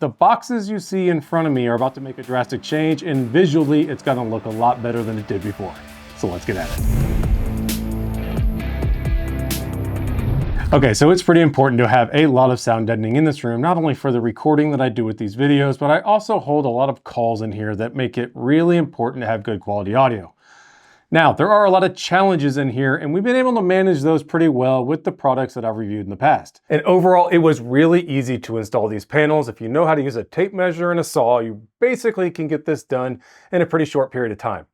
The boxes you see in front of me are about to make a drastic change, and visually it's gonna look a lot better than it did before. So let's get at it. Okay, so it's pretty important to have a lot of sound deadening in this room, not only for the recording that I do with these videos, but I also hold a lot of calls in here that make it really important to have good quality audio. Now, there are a lot of challenges in here, and we've been able to manage those pretty well with the products that I've reviewed in the past. And overall, it was really easy to install these panels. If you know how to use a tape measure and a saw, you basically can get this done in a pretty short period of time.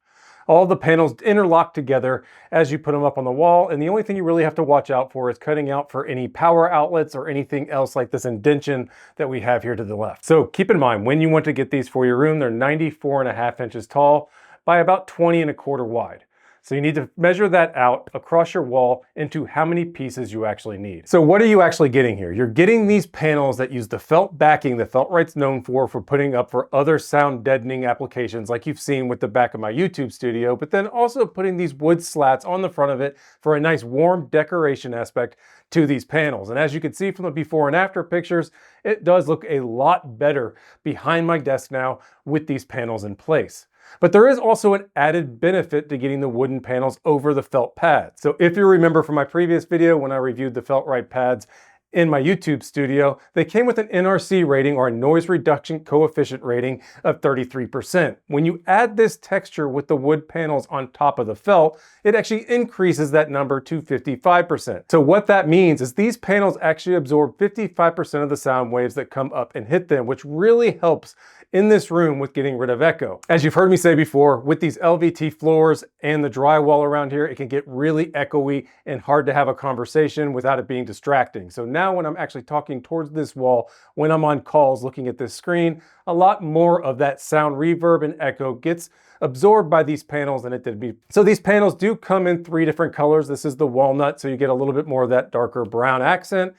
All the panels interlock together as you put them up on the wall, and the only thing you really have to watch out for is cutting out for any power outlets or anything else like this indentation that we have here to the left. So keep in mind, when you want to get these for your room, they're 94.5 inches tall by about 20.25 wide. So you need to measure that out across your wall into how many pieces you actually need. So what are you actually getting here? You're getting these panels that use the felt backing that Feltrite's known for putting up for other sound deadening applications like you've seen with the back of my YouTube studio, but then also putting these wood slats on the front of it for a nice warm decoration aspect to these panels. And as you can see from the before and after pictures, it does look a lot better behind my desk now with these panels in place. But there is also an added benefit to getting the wooden panels over the felt pads. So if you remember from my previous video when I reviewed the Feltrite pads in my YouTube studio, they came with an NRC rating, or a noise reduction coefficient rating, of 33%. When you add this texture with the wood panels on top of the felt, it actually increases that number to 55%. So what that means is these panels actually absorb 55% of the sound waves that come up and hit them, which really helps in this room with getting rid of echo. As you've heard me say before, with these LVT floors and the drywall around here, it can get really echoey and hard to have a conversation without it being distracting. So now when I'm actually talking towards this wall, when I'm on calls looking at this screen, a lot more of that sound reverb and echo gets absorbed by these panels than it did before. So these panels do come in 3 different colors. This is the walnut, so you get a little bit more of that darker brown accent.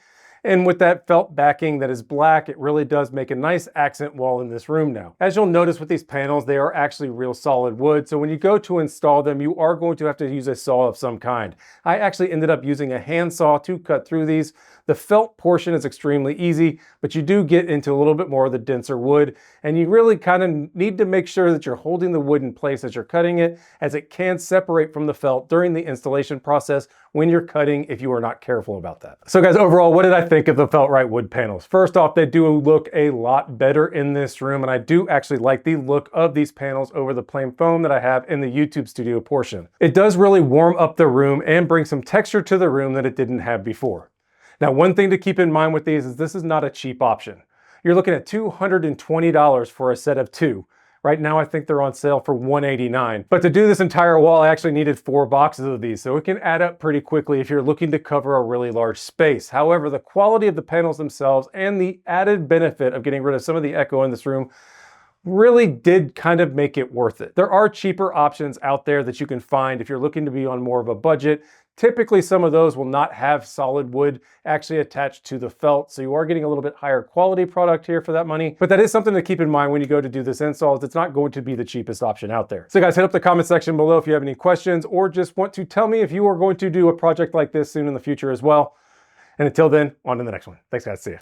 And with that felt backing that is black, it really does make a nice accent wall in this room now. As you'll notice with these panels, they are actually real solid wood. So when you go to install them, you are going to have to use a saw of some kind. I actually ended up using a hand saw to cut through these. The felt portion is extremely easy, but you do get into a little bit more of the denser wood, and you really kind of need to make sure that you're holding the wood in place as you're cutting it, as it can separate from the felt during the installation process when you're cutting if you are not careful about that. So guys, overall, what did I think of the Feltrite wood panels? First off, they do look a lot better in this room, and I do actually like the look of these panels over the plain foam that I have in the YouTube studio portion. It does really warm up the room and bring some texture to the room that it didn't have before. Now, one thing to keep in mind with these is this is not a cheap option. You're looking at $220 for a set of 2. Right now, I think they're on sale for $189. But to do this entire wall, I actually needed 4 boxes of these, so it can add up pretty quickly if you're looking to cover a really large space. However, the quality of the panels themselves and the added benefit of getting rid of some of the echo in this room really did kind of make it worth it. There are cheaper options out there that you can find if you're looking to be on more of a budget. Typically, some of those will not have solid wood actually attached to the felt, so you are getting a little bit higher quality product here for that money. But that is something to keep in mind when you go to do this install, is it's not going to be the cheapest option out there. So guys, hit up the comment section below if you have any questions, or just want to tell me if you are going to do a project like this soon in the future as well. And until then, on to the next one. Thanks guys, see ya.